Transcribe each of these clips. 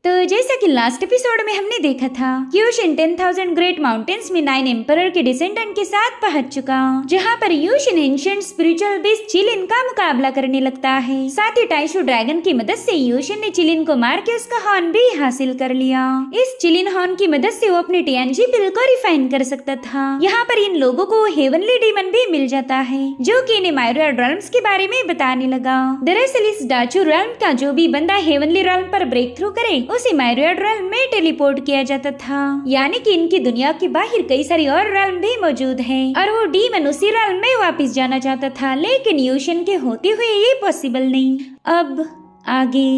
तो जैसा कि लास्ट एपिसोड में हमने देखा था कि यूशिन 10,000 ग्रेट माउंटेन्स में 9 एम्परर के डिसेंडेंट के साथ पहुंच चुका, जहां पर यूशिन एंशिएंट स्पिरिचुअल बीस्ट चिलिन का मुकाबला करने लगता है। साथ ही टाइशू ड्रैगन की मदद से यूशिन ने चिलिन को मार के उसका हॉर्न भी हासिल कर लिया। इस चिलिन हॉर्न की मदद से वो अपने टीएनजी पिल को रिफाइन कर सकता था। यहाँ पर इन लोगों को हेवनली डीमन भी मिल जाता है, जो कि इन्हें मायरा रेल्म्स के बारे में बताने लगा। दरअसल इस डाचू रेल्म का जो भी बंदा हेवनली रेल्म पर ब्रेक थ्रू करे उसे मायरा रेल्म में टेलीपोर्ट किया जाता था, यानी कि इनकी दुनिया के बाहर कई सारी और रेल्म भी मौजूद हैं और वो डीमन उसी रेल्म में वापस जाना चाहता था, लेकिन यूशिन के होते हुए ये पॉसिबल नहीं। अब आगे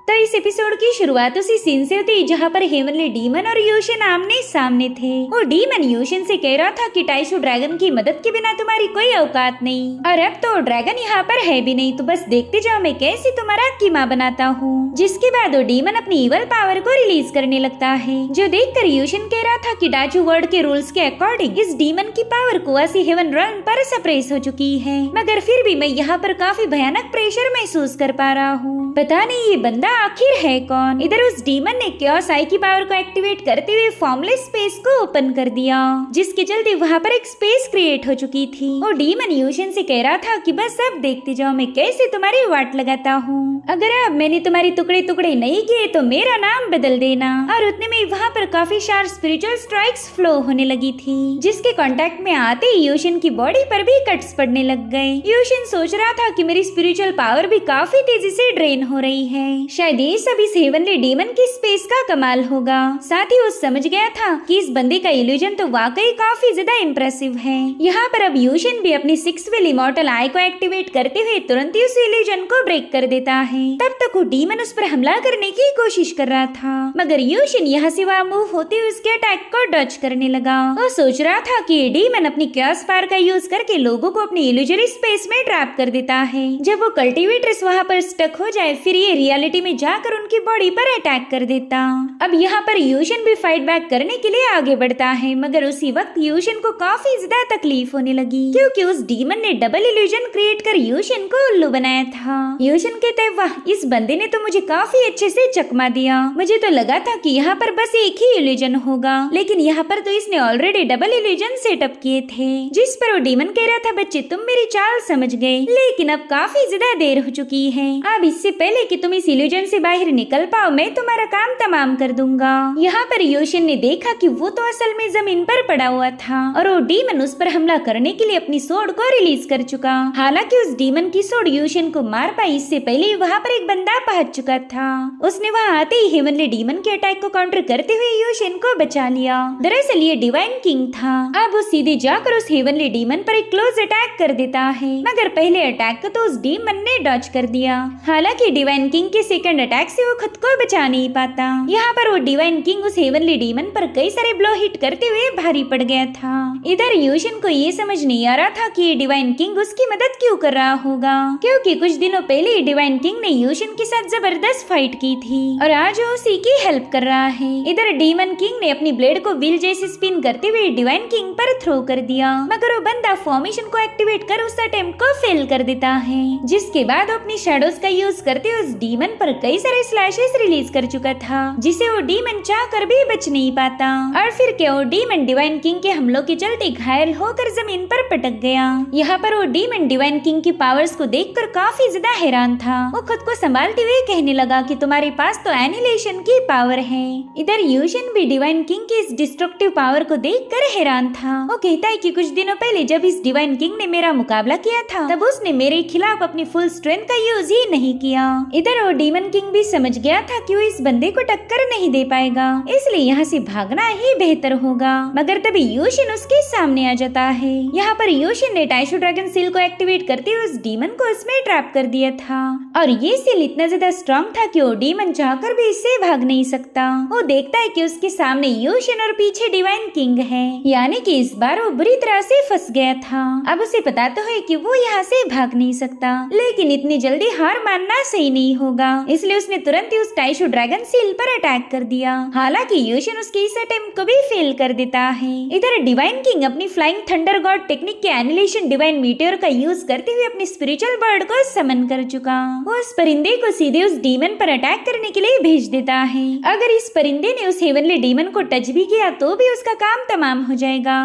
तो इस एपिसोड की शुरुआत उसी सीन से होती जहाँ पर हेवनली डीमन और यूशिन आमने सामने थे। वो डीमन यूशिन से कह रहा था कि टाइशू ड्रैगन की मदद के बिना तुम्हारी कोई औकात नहीं, और अब तो ड्रैगन यहाँ पर है भी नहीं, तो बस देखते जाओ मैं कैसे तुम्हारा कीमा बनाता हूँ। जिसके बाद वो डीमन अपनी इवल पावर को रिलीज करने लगता है, जो देखकर यूशिन कह रहा था कि डाचू वर्ल्ड के रूल्स के अकॉर्डिंग इस डीमन की पावर कुआसी हेवन रेल्म पर सप्रेस हो चुकी है, मगर फिर भी मैं यहाँ पर काफी भयानक प्रेशर महसूस कर पा रहा हूँ। पता नहीं ये बंदा आखिर है कौन। इधर उस डीमन ने क्योस आई की पावर को एक्टिवेट करते हुए फॉर्मलेस स्पेस को ओपन कर दिया, जिसके चलते वहाँ पर एक स्पेस क्रिएट हो चुकी थी। वो डीमन यूशिन से कह रहा था कि बस अब देखते जाओ मैं कैसे तुम्हारी वाट लगाता हूँ। अगर अब मैंने तुम्हारे टुकड़े टुकड़े नहीं किए तो मेरा नाम बदल देना। और उतने में वहाँ पर काफी शार्प स्पिरिचुअल स्ट्राइक्स फ्लो होने लगी थी, जिसके कांटेक्ट में आते ही यूशिन की बॉडी पर भी कट्स पड़ने लग गए। यूशिन सोच रहा था कि मेरी स्पिरिचुअल पावर भी काफी तेजी से ड्रेन हो रही है, शायद ये सब इस हेवनली डीमन की स्पेस का कमाल होगा। साथ ही वो समझ गया था कि इस बंदे का इल्यूजन तो वाकई काफी ज्यादा इम्प्रेसिव है। यहाँ पर अब यूशिन भी अपनी 6 विल इमॉर्टल आई को एक्टिवेट करते हुए तुरंत ही उस इल्यूजन को ब्रेक कर देता है। तब तक वो डीमन उस पर हमला करने की कोशिश कर रहा था, मगर यूशिन यहाँ से वहाँ मूव होते हुए उसके अटैक को डॉज करने लगा। वो सोच रहा था कि ये डीमन अपनी क्योस पावर का यूज करके लोगों को अपनी इल्यूजरी स्पेस में ट्रैप कर देता है। जब वो कल्टीवेटर्स वहाँ पर स्टक हो जाए फिर ये रियलिटी में जाकर उनकी बॉडी पर अटैक कर देता। अब यहाँ पर यूशिन भी फाइट बैक करने के लिए आगे बढ़ता है, मगर उसी वक्त यूशिन को काफी ज्यादा तकलीफ होने लगी, क्योंकि उस डीमन ने डबल इल्यूजन क्रिएट कर यूशिन को उल्लू बनाया था। यूशिन कहते वाह, इस बंदे ने तो मुझे काफी अच्छे से चकमा दिया। मुझे तो लगा था कि यहाँ पर बस एक ही इल्यूजन होगा, लेकिन यहाँ पर तो इसने ऑलरेडी डबल इल्यूजन सेटअप किए थे। जिस पर वो डीमन कह रहा था बच्चे तुम मेरी चाल समझ गए, लेकिन अब काफी ज्यादा देर हो चुकी है। अब इससे पहले कि तुम इस इल्यूजन से बाहर निकल पाओ मैं तुम्हारा काम तमाम कर दूंगा। यहाँ पर यूशिन ने देखा कि वो तो असल में जमीन पर पड़ा हुआ था और वो डीमन उस पर हमला करने के लिए अपनी सोड को रिलीज कर चुका। हालांकि उस डीमन की सोड यूशिन को मार पाई इससे पहले वहाँ पर एक बंदा पहुंच चुका था। उसने वहाँ आते ही हेवनली डीमन के अटैक को काउंटर करते हुए यूशिन को बचा लिया। दरअसल ये डिवाइन किंग था। अब वो सीधे जाकर उस हेवनली डीमन पर एक क्लोज अटैक कर देता है, मगर पहले अटैक को तो उस डीमन ने डॉज कर दिया। हालांकि डिवाइन किंग के सेकंड अटैक से वो खुद को बचा नहीं पाता। यहाँ पर वो डिवाइन किंग उस हेवनली डीमन पर कई सारे ब्लो हिट करते हुए भारी पड़ गया था। इधर यूशिन को ये समझ नहीं आ रहा था कि ये डिवाइन किंग उसकी मदद क्यों कर रहा होगा, क्योंकि कुछ दिनों पहले डिवाइन किंग ने यूशिन के साथ जबरदस्त फाइट की थी और आज वो उसी की हेल्प कर रहा है। इधर डीमन किंग ने अपनी ब्लेड को व्हील जैसे स्पिन करते हुए डिवाइन किंग पर थ्रो कर दिया, मगर वो बंदा फॉर्मेशन को एक्टिवेट कर उस अटेम्प्ट को फेल कर देता है। जिसके बाद वो अपनी शैडोज का यूज करते हुए उस डीमन पर कई सारे स्लैशेस रिलीज कर चुका था, जिसे वो डीमन चाह कर भी बच नहीं पाता। और फिर क्या वो डीमन डिवाइन किंग के हमलों के चलते घायल होकर जमीन पर पटक गया। यहाँ पर वो डीमन डिवाइन किंग की पावर्स को देखकर काफी ज्यादा हैरान था। वो खुद को संभालते हुए कहने लगा कि तुम्हारे पास तो एनिहिलेशन की पावर है। इधर यूशिन भी डिवाइन किंग की इस डिस्ट्रक्टिव पावर को देखकर हैरान था। वो कहता है कि कुछ दिनों पहले जब इस डिवाइन किंग ने मेरा मुकाबला किया था तब उसने मेरे खिलाफ अपनी फुल स्ट्रेंथ का यूज ही नहीं किया। इधर वो डीमन किंग भी समझ गया था कि वो इस बंदे को टक्कर नहीं दे पाएगा, इसलिए यहाँ से भागना ही बेहतर होगा। मगर तभी यूशिन उसके सामने आ जाता है। यहाँ पर यूशिन ने टाइशू ड्रैगन सील को एक्टिवेट करते हुए उस डीमन को इसमें ट्रैप कर दिया था, और ये सील इतना ज्यादा स्ट्रॉन्ग था कि वो डीमन चाहकर भी इससे भाग नहीं सकता। वो देखता है कि उसके सामने यूशिन और पीछे डिवाइन किंग है, यानी कि इस बार वो बुरी तरह से फंस गया था। अब उसे पता तो है कि वो यहाँ से भाग नहीं सकता, लेकिन इतनी जल्दी हार मानना सही नहीं होगा, इसलिए उसने तुरंत ही उस टाइशू ड्रैगन सील पर अटैक कर दिया। हालांकि यूशिन उसके इस अटेम्प्ट को भी फेल कर देता है। इधर डिवाइन किंग अपनी फ्लाइंग थंडर गॉड टेक्निक के एनिलेशन डिवाइन मीटियोर का यूज करते हुए अपनी स्पिरिचुअल बर्ड को समन कर चुका। वो उस परिंदे को सीधे उस डीमन पर अटैक करने के लिए भेज देता है। अगर इस परिंदे ने उस हेवनली डीमन को टच भी किया तो भी उसका काम तमाम हो जाएगा।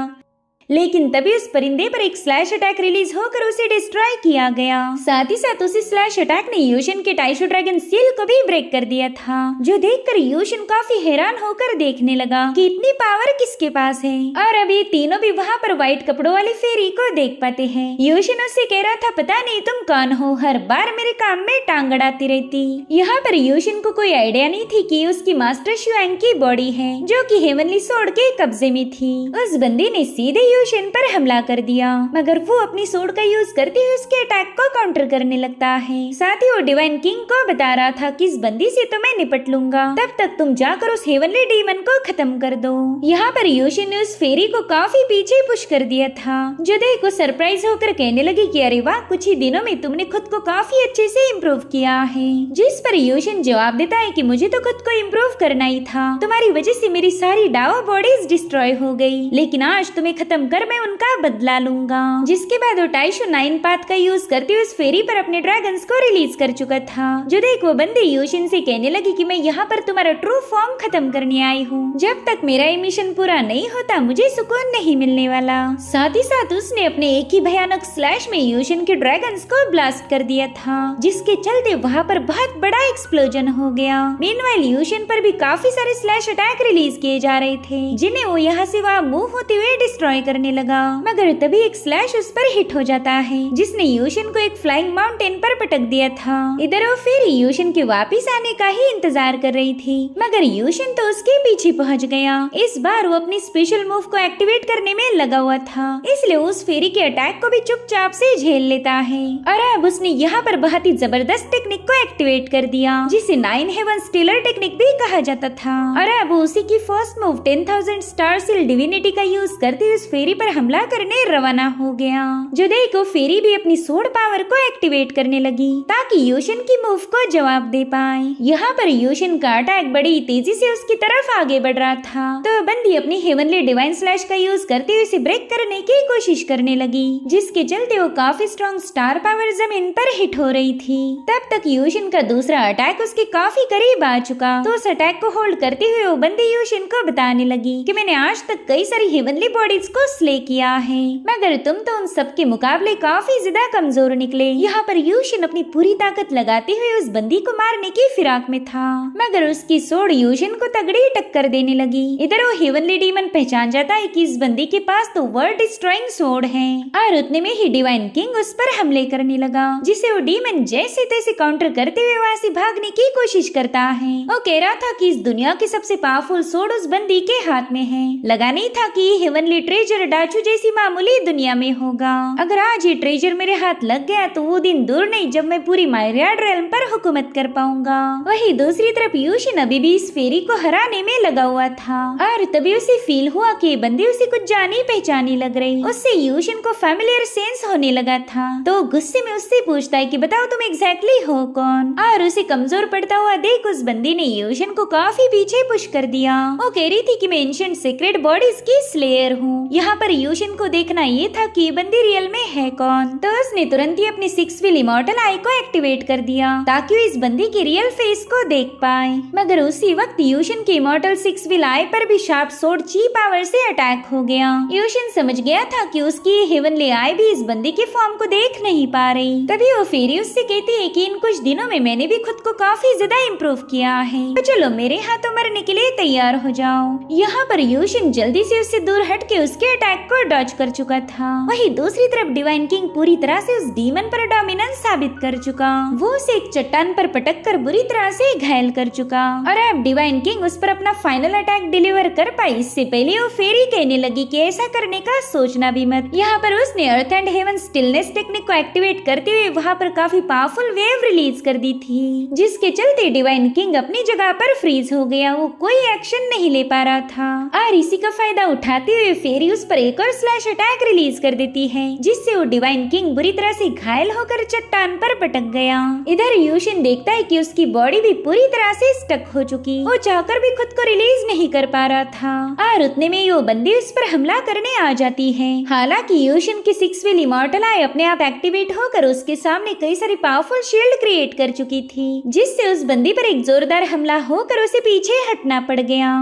लेकिन तभी उस परिंदे पर एक स्लैश अटैक रिलीज होकर उसे डिस्ट्रॉय किया गया। साथ ही साथ उसी स्लैश अटैक ने यूशिन के टाइशू ड्रैगन सील को भी ब्रेक कर दिया था, जो देखकर यूशिन काफी हैरान होकर देखने लगा कि इतनी पावर किसके पास है। और अब ये तीनों भी वहाँ पर व्हाइट कपड़ों वाली फेरी को देख पाते हैं। यूशिन उससे कह रहा था, पता नहीं तुम कौन हो, हर बार मेरे काम में टांग अड़ाती रहती। यहाँ पर यूशिन को कोई आइडिया नहीं थी कि उसकी मास्टर शुआंग की बॉडी है, जो कि हेवनली सोर्ड के कब्जे में थी। उस बंदी ने सीधे यूशिन पर हमला कर दिया, मगर वो अपनी सोर्ड का यूज करते हुए उसके अटैक को काउंटर करने लगता है। साथ ही वो डिवाइन किंग को बता रहा था कि इस बंदी से तो मैं निपट लूंगा, तब तक तुम जाकर उस हेवनली डीमन को खत्म कर दो। यहाँ पर यूशिन ने उस फेरी को काफी पीछे पुश कर दिया था, जो देखो सरप्राइज होकर कहने लगी कि अरे वाह, कुछ ही दिनों में तुमने खुद को काफी अच्छे से इम्प्रूव किया है। जिस पर यूशिन जवाब देता है कि मुझे तो खुद को इम्प्रूव करना ही था, तुम्हारी वजह से मेरी सारी डाओ बॉडीज डिस्ट्रॉय हो गई, लेकिन आज तुम्हें खत्म कर मैं उनका बदला लूंगा। जिसके बाद वो टाइशू 9 पाथ का यूज करते हुए उस फेरी पर अपने ड्रैगन्स को रिलीज कर चुका था। जो देख वो बंदी यूशिन से कहने लगी कि मैं यहाँ पर तुम्हारा ट्रू फॉर्म खत्म करने आई हूँ, जब तक मेरा ये मिशन पूरा नहीं होता मुझे सुकून नहीं मिलने वाला। साथ ही साथ उसने अपने एक ही भयानक स्लैश में यूशिन के ड्रैगन्स को ब्लास्ट कर दिया था, जिसके चलते वहाँ पर बहुत बड़ा एक्सप्लोजन हो गया। मीनवाइल यूशिन पर भी काफी सारे स्लैश अटैक रिलीज किए जा रहे थे, जिन्हें वो यहाँ से वहाँ मूव होते हुए डिस्ट्रॉय करने लगा। मगर तभी एक स्लैश उस पर हिट हो जाता है, जिसने यूशिन को एक फ्लाइंग माउंटेन पर पटक दिया था। इधर वो फिर यूशिन के वापिस आने का ही इंतजार कर रही थी, मगर यूशिन तो उसके पीछे पहुंच गया। इस बार वो अपनी स्पेशल मूव को एक्टिवेट करने में लगा हुआ था, इसलिए उस फेरी के अटैक को भी चुपचाप से झेल लेता है। और अब उसने यहाँ पर बहुत ही जबरदस्त टेक्निक को एक्टिवेट कर दिया, जिसे 9 हेवन स्टीलर टेक्निक भी कहा जाता था। और अब उसी की first move 10,000 star seal divinity का यूज करते हुए उस फेरी पर हमला करने रवाना हो गया। जो देखो फेरी भी अपनी सोर्ड पावर को एक्टिवेट करने लगी, ताकि यूशिन की मूव को जवाब दे पाए। यहाँ पर यूशिन का अटैक बड़ी तेजी से उसकी तरफ आगे बढ़ रहा था, तो बंदी अपनी हेवनली डिवाइन स्लैश का यूज करते हुए इसे ब्रेक करने की कोशिश करने लगी, जिसके चलते वो काफी स्ट्रॉन्ग स्टार पावर जमीन पर हिट हो रही थी। तब तक यूशिन का दूसरा अटैक उसके काफी करीब आ चुका, तो उस अटैक को होल्ड करते हुए वो बंदी यूशिन को बताने लगी कि मैंने आज तक कई सारी हेवनली बॉडीज को स्ले किया है, मगर तुम तो उन सब के मुकाबले काफी ज्यादा कमजोर निकले। यहाँ पर यूशिन अपनी पूरी ताकत लगाते हुए उस बंदी को मारने की फिराक में था, मगर उसकी सोर्ड यूशिन को तगड़ी टक्कर देने लगी। इधर वो हेवनली डीमन पहचान जाता है कि इस बंदी के पास तो वर्ल्ड डिस्ट्रॉइंग सोर्ड है, और उतने में ही डिवाइन किंग उस पर हमले करने लगा, जिसे वो डीमन जैसे तैसे काउंटर करते हुए वहाँ से भागने की कोशिश करता है। वो कह रहा था कि इस दुनिया की सबसे पावरफुल सोर्ड उस बंदी के हाथ में है, लगा नहीं था कि हेवनली ट्रेजर डाचू जैसी मामूली दुनिया में होगा। अगर आज ये ट्रेजर मेरे हाथ लग गया तो वो दिन दूर नहीं जब मैं पूरी मायरियाड रेल्म पर हुकूमत कर पाऊंगा। वही दूसरी तरफ यूशिन अभी भी इस फेरी को हराने में लगा हुआ था, और तभी उसे फील हुआ कि बंदी उसे कुछ जानी पहचानी लग रही। उससे यूशिन को फैमिलियर सेंस होने लगा था, तो गुस्से में उससे पूछता है कि बताओ तुम एग्जैक्टली हो कौन। और उसे कमजोर पड़ता हुआ देख उस बंदी ने यूशिन को काफी पीछे पुश कर दिया। वो कह रही थी कि मैं एंशिएंट सीक्रेट बॉडीज की स्लेयर हूँ। यहाँ पर यूशिन को देखना ये था कि बंदी रियल में है कौन, तो उसने तुरंत ही अपनी 6 व्हील इमॉर्टल आई को एक्टिवेट कर दिया, ताकि वो इस बंदी के रियल फेस को देख पाए। मगर उसी वक्त यूशिन की इमॉर्टल 6 व्हील आई पर भी शार्प सोर्ड ची पावर से अटैक हो गया। यूशिन समझ गया था कि उसकी हेवनली आई भी इस बंदी के फॉर्म को देख नहीं पा रही। तभी वो फेरी उससे कहती है कि इन कुछ दिनों में मैंने भी खुद को काफी ज्यादा इम्प्रूव किया है, तो चलो मेरे हाथों मरने के लिए तैयार हो जाओ। यहाँ पर यूशिन जल्दी से उससे दूर हट के उसके अटैक को डॉज कर चुका था। वही दूसरी तरफ डिवाइन किंग पूरी तरह से उस डीमन पर डोमिनेंस साबित कर चुका। वो उसे एक चट्टान पर पटक कर बुरी तरह से घायल कर चुका, और अब डिवाइन किंग उस पर अपना फाइनल अटैक डिलीवर कर पाई इससे पहले वो फेरी कहने लगी कि ऐसा करने का सोचना भी मत। यहाँ पर उसने अर्थ एंड हेवन स्टिलनेस टेक्निक को एक्टिवेट करते हुए वहाँ पर काफी पावरफुल वेव रिलीज कर दी थी, जिसके चलते डिवाइन किंग अपनी जगह पर फ्रीज हो गया। वो कोई एक्शन नहीं ले पा रहा था, और इसी का फायदा उठाते हुए फेरी उस पर एक और स्लैश अटैक रिलीज कर देती है, जिससे वो डिवाइन किंग बुरी तरह से घायल होकर चट्टान पर पटक गया। इधर यूशिन देखता है कि उसकी बॉडी भी पूरी तरह से स्टक हो चुकी, वो चाहकर भी खुद को रिलीज नहीं कर पा रहा था और उतने में वो बंदी उस पर हमला करने आ जाती है। हालांकि यूशिन की 6 व्हील इमॉर्टल आई अपने आप एक्टिवेट होकर उसके सामने कई सारी पावरफुल शील्ड क्रिएट कर चुकी थी, जिससे उस बंदी पर एक जोरदार हमला होकर उसे पीछे हटना पड़ गया।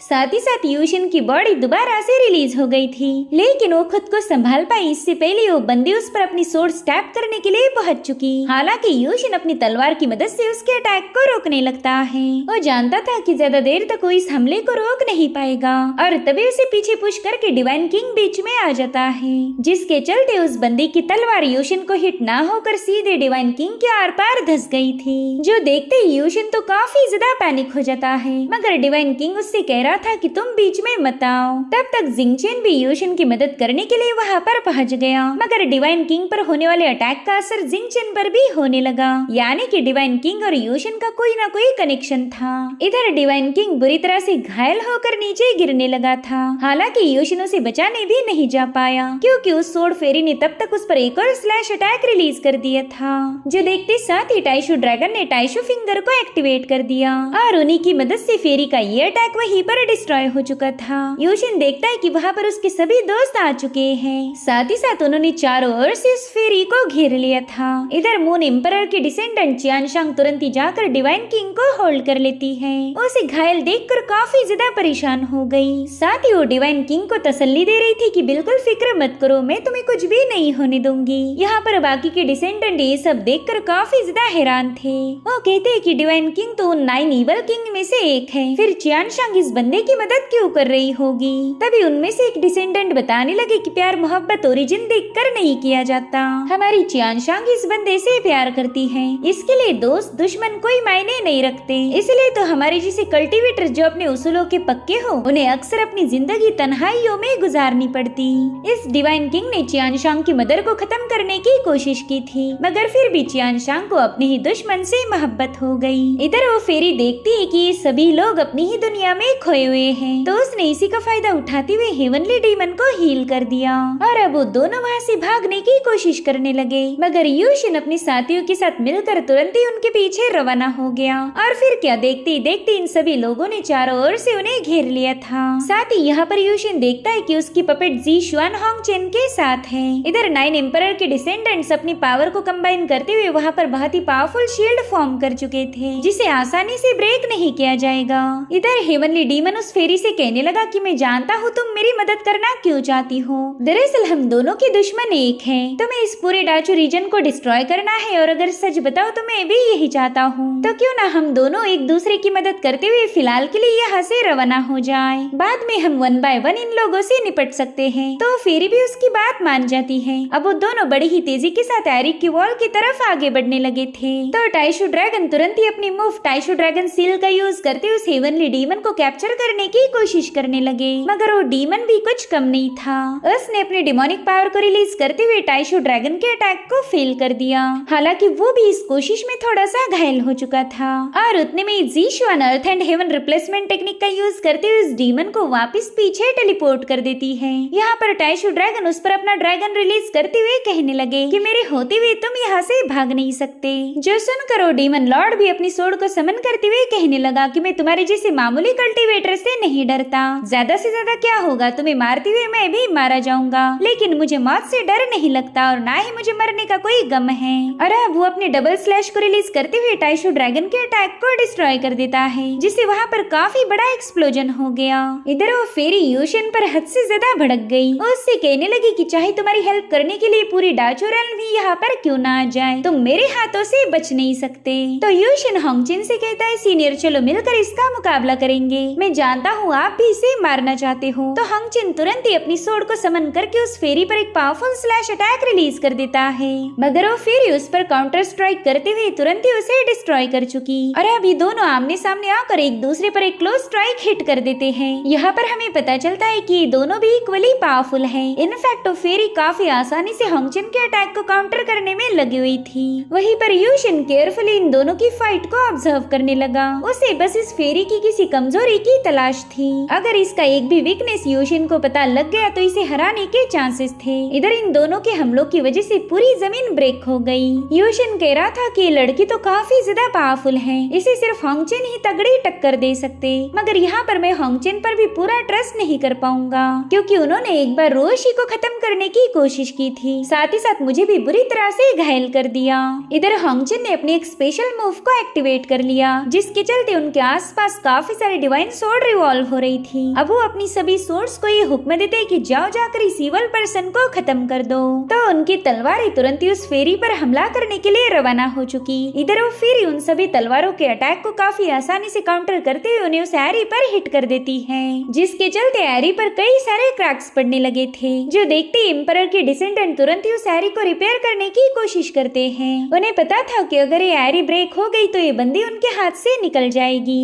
साथ ही साथ यूशिन की बॉडी दोबारा से रिलीज हो गई थी, लेकिन वो खुद को संभाल पाई इससे पहले वो बंदी उस पर अपनी सोर्ड स्टैब करने के लिए पहुंच चुकी। हालांकि यूशिन अपनी तलवार की मदद से उसके अटैक को रोकने लगता है। वो जानता था कि ज्यादा देर तक वो इस हमले को रोक नहीं पाएगा और तभी उसे पीछे पुश करके डिवाइन किंग बीच में आ जाता है, जिसके चलते उस बंदी की तलवार यूशिन को हिट ना होकर सीधे डिवाइन किंग के आर पार धस गई थी, जो देखते ही यूशिन तो काफी ज्यादा पैनिक हो जाता है। मगर डिवाइन किंग उससे कह रहा था कि तुम बीच में मत आओ। तब तक जिंगचेन भी यूशिन की मदद करने के लिए वहां पर पहुंच गया, मगर डिवाइन किंग पर होने वाले अटैक का असर जिंगचेन पर भी होने लगा, यानी कि डिवाइन किंग और यूशिन का कोई ना कोई कनेक्शन था। इधर डिवाइन किंग बुरी तरह से घायल होकर नीचे गिरने लगा था। हालांकि यूशिन उसे बचाने भी नहीं जा पाया, क्योंकि उस सोर्ड फेरी ने तब तक उस पर एक और स्लैश अटैक रिलीज कर दिया था, जो देखते साथ ही टाइशू ड्रैगन ने टाइशू फिंगर को एक्टिवेट कर दिया और उन्हीं की मदद से फेरी का ये अटैक वहीं पर डिस्ट्रॉय हो चुका था। यूशिन देखता है कि वहाँ पर उसके सभी दोस्त आ चुके हैं, साथ ही साथ उन्होंने चारों ओर से उस फेरी को घेर लिया था। इधर मून एम्परर के डिसेंडेंट चियानशांग तुरंत ही जाकर डिवाइन किंग को होल्ड कर लेती है। उसे घायल देखकर काफी ज्यादा परेशान हो गई। साथ ही वो डिवाइन किंग को तसल्ली दे रही थी कि बिल्कुल फिक्र मत करो, मैं तुम्हें कुछ भी नहीं होने दूंगी। यहाँ पर बाकी के डिसेंडेंट ये सब देखकर काफी ज्यादा हैरान थे। वो कहते हैं कि डिवाइन किंग तो 9 इवल किंग में से एक है, फिर चियानशांग इस बंदे की मदद क्यों कर रही होगी। तभी उनमें से एक डिसेंडेंट बताने लगे कि प्यार मोहब्बत ओरिजिन देखकर नहीं किया जाता, हमारी चियानशांग इस बंदे से प्यार करती है, इसके लिए दोस्त दुश्मन कोई मायने नहीं रखते। इसलिए तो हमारे जैसे कल्टीवेटर जो अपने उसूलों के पक्के हो, उन्हें अक्सर अपनी जिंदगी तन्हाइयों में गुजारनी पड़ती। इस डिवाइन किंग ने चियानशांग की मदर को खत्म करने की कोशिश की थी, मगर फिर भी चियानशांग को अपने ही दुश्मन से मोहब्बत हो गई। इधर वो फेरी देखती है कि ये सभी लोग अपनी ही दुनिया में खोए हुए हैं, तो उसने इसी का फायदा उठाते हुए हेवनली डीमन को हील कर दिया और अब वो दोनों वहाँ से भागने की कोशिश करने लगे। मगर यूशिन अपने साथियों के साथ मिलकर तुरंत ही उनके पीछे रवाना हो गया और फिर क्या देखते ही देखते इन सभी लोगों ने चारों ओर से उन्हें घेर लिया था। साथ ही यहाँ पर यूशिन देखता है कि उसकी पपेट जी शुआन होंगचेन के साथ है। इधर 9 एम्परर के डिसेंडेंट्स अपनी पावर को कंबाइन करते हुए वहाँ पर बहुत ही पावरफुल शील्ड फॉर्म कर चुके थे, जिसे आसानी से ब्रेक नहीं किया जाएगा। इधर हेवनली डीमन उस फेरी से कहने लगा कि मैं जानता हूँ तुम मेरी मदद करना क्यों चाहती हो। दरअसल हम दोनों के दुश्मन एक हैं। तुम्हें इस पूरे डाचू रीजन को डिस्ट्रॉय करना है और अगर सच बताओ तो मैं भी यही चाहता हूँ, तो क्यों ना हम दोनों एक दूसरे की मदद करते हुए फिलहाल के लिए यहाँ से रवाना हो जाए। बाद में हम 1 बाय 1 इन लोगों से निपट सकते हैं। तो फेरी भी उसकी बात मान जाती है। अब वो दोनों बड़ी ही तेजी के साथ एरिक की वॉल की तरफ आगे बढ़ने लगे थे, तो टाइशू ड्रैगन तुरंत ही अपनी मूव टाइशू ड्रैगन सील का यूज करते उस हेवनली डीमन को कैप्चर करने की कोशिश करने लगे। मगर वो डीमन भी कुछ कम नहीं था, उसने अपने डिमोनिक पावर को रिलीज करते हुए टाइशू ड्रैगन के अटैक को फेल कर दिया। हालांकि वो भी इस कोशिश में थोड़ा सा घायल हो चुका था और उतने में जी शुआन earth and heaven replacement technique का यूज करते हुए उस डीमन को वापस पीछे टेलीपोर्ट कर देती है। यहाँ पर टाइशू ड्रैगन उस पर अपना ड्रैगन रिलीज करते हुए कहने लगे कि मेरे होते हुए तुम यहाँ से भाग नहीं सकते। जो सुनकर वो डीमन लॉर्ड भी अपनी सोर्ड को समन करते हुए कहने लगा कि मैं तुम्हारे जैसे मामूली कल्टीवेटर से नहीं डरता, ज्यादा से ज्यादा क्या होगा, तुम्हें मारते हुए मैं भी मारा जाऊंगा, लेकिन मुझे मौत से डर नहीं लगता और ना ही मुझे मरने का कोई गम है। और अब वो अपने डबल स्लैश को रिलीज करते हुए टाइशू ड्रैगन के अटैक को डिस्ट्रॉय कर देता है, जिससे वहाँ पर काफी बड़ा एक्सप्लोजन हो गया। इधर वो फेरी यूशिन पर हद से ज्यादा भड़क गई। उससे कहने लगी कि चाहे तुम्हारी हेल्प करने के लिए पूरी डाचू रेल्म भी यहाँ पर क्यों ना आ जाए, तुम मेरे हाथों से बच नहीं सकते। तो यूशिन होंगचिन से कहता है सीनियर चलो मिलकर इसका मुकाबला करेंगे, मैं जानता हूँ आप भी इसे मारना चाहते हो। तो होंगचिन तुरंत ही अपनी सोर्ड को समन करके उस फेरी पर एक पावरफुल स्लैश अटैक रिलीज कर देता है, मगर वो फेरी उस पर काउंटर स्ट्राइक करते हुए तुरंत ही उसे डिस्ट्रॉय कर चुकी। और अभी दोनों आमने सामने आकर एक दूसरे पर एक क्लोज स्ट्राइक हिट कर देते हैं। यहाँ पर हमें पता चलता है कि दोनों भी इक्वली पावरफुल हैं। इनफैक्ट वो फेरी काफी आसानी से होंगचिन के अटैक को काउंटर करने में लगी हुई थी। वहीं पर यूशिन केयरफुली इन दोनों की फाइट को ऑब्जर्व करने लगा। उसे बस इस फेरी की किसी कमजोरी की की तलाश थी। अगर इसका एक भी वीकनेस यूशिन को पता लग गया तो इसे हराने के चांसेस थे। इधर इन दोनों के हमलों की वजह से पूरी जमीन ब्रेक हो गई। यूशिन कह रहा था कि ये लड़की तो काफी ज्यादा पावरफुल है, इसे सिर्फ होंगचेन ही तगड़ी टक्कर दे सकते। मगर यहाँ पर मैं होंगचेन पर भी पूरा ट्रस्ट नहीं कर पाऊंगा, क्योंकि उन्होंने एक बार रोशी को खत्म करने की कोशिश की थी, साथ ही साथ मुझे भी बुरी तरह से घायल कर दिया। इधर होंगचेन ने अपनी एक स्पेशल मूव को एक्टिवेट कर लिया, जिसके चलते उनके आसपास काफी सारी डिवाइन सोर्ड रिवॉल्व हो रही थी। अब वो अपनी सभी सोर्ड्स को ये हुक्म देते कि जाओ जाकर इस इवल पर्सन को खत्म कर दो। तो उनकी तलवारें तुरंत ही उस फेरी पर हमला करने के लिए रवाना हो चुकी। इधर वो फेरी उन सभी तलवारों के अटैक को काफी आसानी से काउंटर करते हुए उन्हें उस एरी पर हिट कर देती है, जिसके चलते एरी पर कई सारे क्रैक्स पड़ने लगे थे। जो देखते ही एम्परर के डिसेंडेंट तुरंत ही उस एरी को रिपेयर करने की कोशिश करते हैं। उन्हें पता था कि अगर ये एरी ब्रेक हो गई तो ये बंदी उनके हाथ से निकल जाएगी।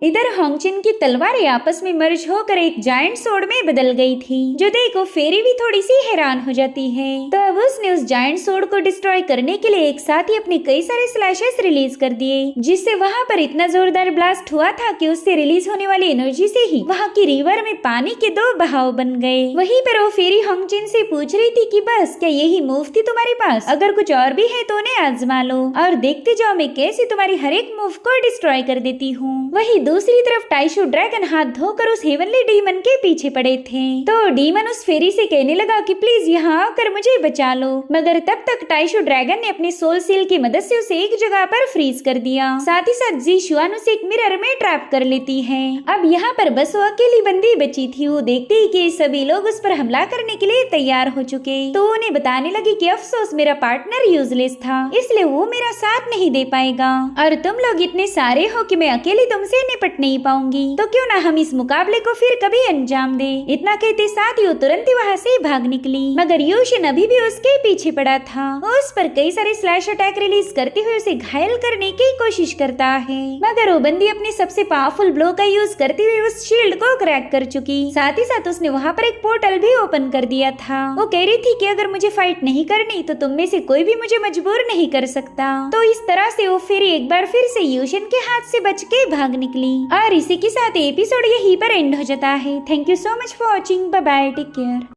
इधर होंगचेन की तलवारें आपस में मर्ज होकर एक जायंट सोर्ड में बदल गई थी, जो देखो फेरी भी थोड़ी सी हैरान हो जाती है। तो अब उसने उस जायंट सोर्ड को डिस्ट्रॉय करने के लिए एक साथ ही अपने कई सारे स्लैशेस रिलीज कर दिए, जिससे वहाँ पर इतना जोरदार ब्लास्ट हुआ था कि उससे रिलीज होने वाली एनर्जी से ही वहाँ की रिवर में पानी के 2 बहाव बन गए। वहीं पर वो फेरी होंगचेन से पूछ रही थी कि बस क्या यही मूव थी तुम्हारे पास, अगर कुछ और भी है तो उन्हें आजमा लो और देखते जाओ मैं कैसे तुम्हारी हर एक मूव को डिस्ट्रॉय कर देती हूँ। वही दूसरी तरफ टाइशू ड्रैगन हाथ धोकर उस हेवनली डीमन के पीछे पड़े थे। तो डीमन उस फेरी से कहने लगा कि प्लीज यहाँ आकर मुझे बचा लो, मगर तब तक टाइशू ड्रैगन ने अपने सोल सील की मदद से उसे एक जगह पर फ्रीज कर दिया। साथ ही साथ जी शुआन उसे एक मिरर में ट्रैप कर लेती है। अब यहाँ पर बस वो अकेली बंदी बची थी। वो देखते ही कि सभी लोग उस पर हमला करने के लिए तैयार हो चुके, तो उन्हें बताने लगी कि अफसोस मेरा पार्टनर यूजलेस था, इसलिए वो मेरा साथ नहीं दे पाएगा और तुम लोग इतने सारे हो कि मैं अकेली तुमसे निपट नहीं पाऊंगी, तो क्यों ना हम इस मुकाबले को फिर कभी अंजाम दे। इतना कहते साथ ही वो तुरंत ही वहाँ से भाग निकली, मगर यूशिन अभी भी उसके पीछे पड़ा था। उस पर कई सारे स्लैश अटैक रिलीज करते हुए उसे घायल करने की कोशिश करता है, मगर वो बंदी अपने सबसे पावरफुल ब्लो का यूज करते हुए उस शील्ड को क्रैक कर चुकी। साथ ही साथ उसने वहाँ पर एक पोर्टल भी ओपन कर दिया था। वो कह रही थी कि अगर मुझे फाइट नहीं करनी तो तुम में से कोई भी मुझे मजबूर नहीं कर सकता। तो इस तरह से वो फिर एक बार फिर से यूशिन के हाथ से बच के भाग निकली और इसी के साथ एपिसोड यहीं पर एंड हो जाता है। Thank you so much for watching. Bye bye, take care.